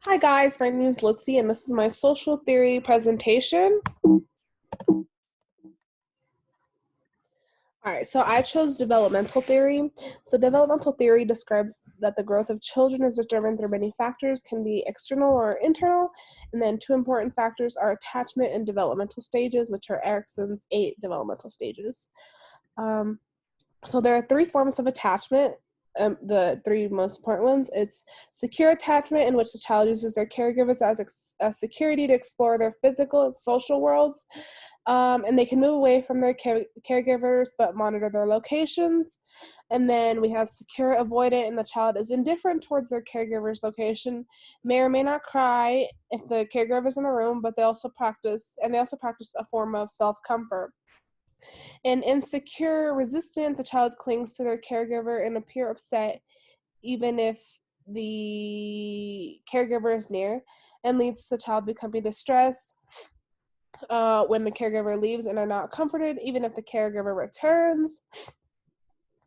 Hi guys, my name is Litzy and this is my social theory presentation. Alright, so I chose developmental theory. So developmental theory describes that the growth of children is determined through many factors, can be external or internal, and then two important factors are attachment and developmental stages, which are Erikson's 8 developmental stages. So there are three forms of attachment. The three most important ones. It's secure attachment, in which the child uses their caregivers as security to explore their physical and social worlds, and they can move away from their caregivers but monitor their locations. And then we have secure avoidant, and the child is indifferent towards their caregiver's location, may or may not cry if the caregiver is in the room, but they also practice a form of self-comfort. And insecure resistant, the child clings to their caregiver and appear upset even if the caregiver is near, and leads the child becoming distressed when the caregiver leaves and are not comforted even if the caregiver returns.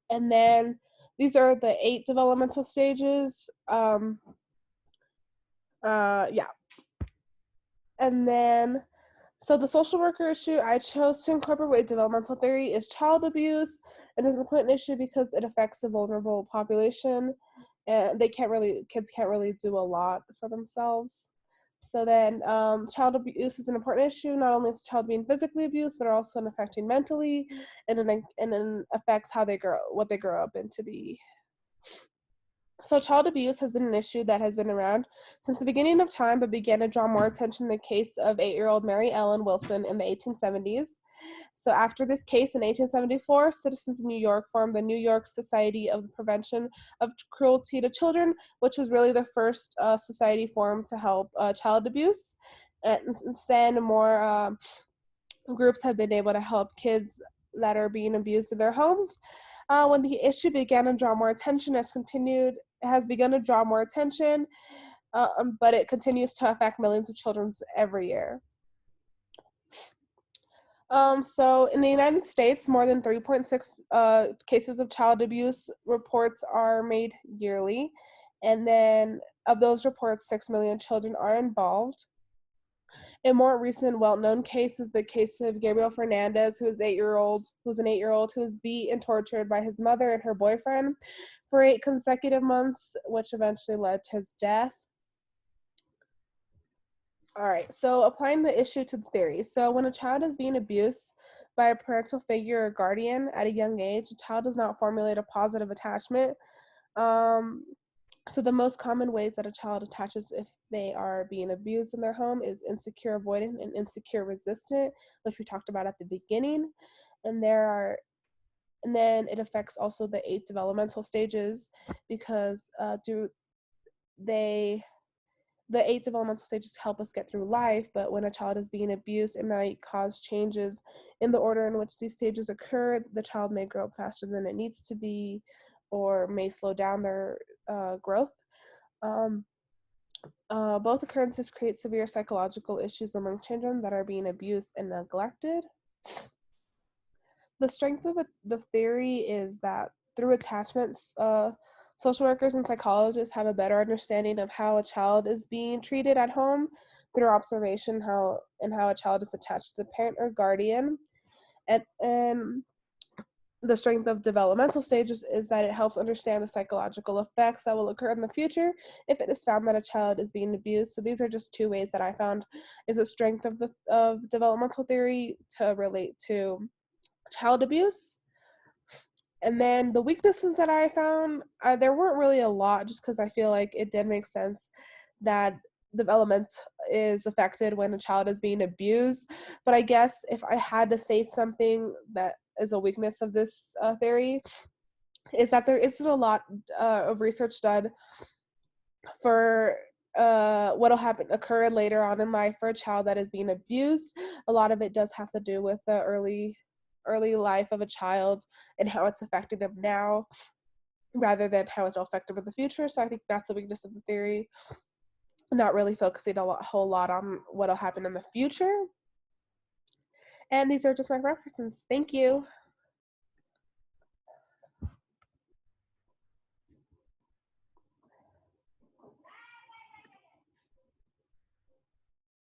And then these are the 8 developmental stages. Yeah. And then so the social worker issue I chose to incorporate developmental theory is child abuse. It is an important issue because it affects a vulnerable population, and kids can't really do a lot for themselves. So then, child abuse is an important issue. Not only is the child being physically abused, but also affecting mentally, and then affects what they grow up into be. So child abuse has been an issue that has been around since the beginning of time, but began to draw more attention in the case of 8-year-old Mary Ellen Wilson in the 1870s. So after this case in 1874, citizens in New York formed the New York Society of the Prevention of Cruelty to Children, which was really the first society formed to help child abuse. And since then, more groups have been able to help kids that are being abused in their homes. When the issue began to draw more attention, has begun to draw more attention, but it continues to affect millions of children every year. So in the United States, more than 3.6 cases of child abuse reports are made yearly. And then of those reports, 6 million children are involved. A more recent well-known case is the case of Gabriel Fernandez, who was an 8-year-old who was beat and tortured by his mother and her boyfriend for 8 consecutive months, which eventually led to his death. All right, so applying the issue to the theory. So when a child is being abused by a parental figure or guardian at a young age, the child does not formulate a positive attachment. So the most common ways that a child attaches if they are being abused in their home is insecure avoidant and insecure resistant, which we talked about at the beginning. And then it affects also the 8 developmental stages because the 8 developmental stages help us get through life, but when a child is being abused, it might cause changes in the order in which these stages occur. The child may grow up faster than it needs to be, or may slow down their growth. Both occurrences create severe psychological issues among children that are being abused and neglected. The strength of the theory is that through attachments, social workers and psychologists have a better understanding of how a child is being treated at home through observation, how a child is attached to the parent or guardian. And the strength of developmental stages is that it helps understand the psychological effects that will occur in the future if it is found that a child is being abused. So these are just 2 ways that I found is a strength of developmental theory to relate to child abuse. And then the weaknesses that I found, there weren't really a lot, just because I feel like it did make sense that development is affected when a child is being abused. But I guess if I had to say something that is a weakness of this theory, is that there isn't a lot of research done for what'll occur later on in life for a child that is being abused. A lot of it does have to do with the early life of a child and how it's affecting them now rather than how it'll affect them in the future. So I think that's a weakness of the theory, not really focusing a whole lot on what'll happen in the future. And these are just my references. Thank you.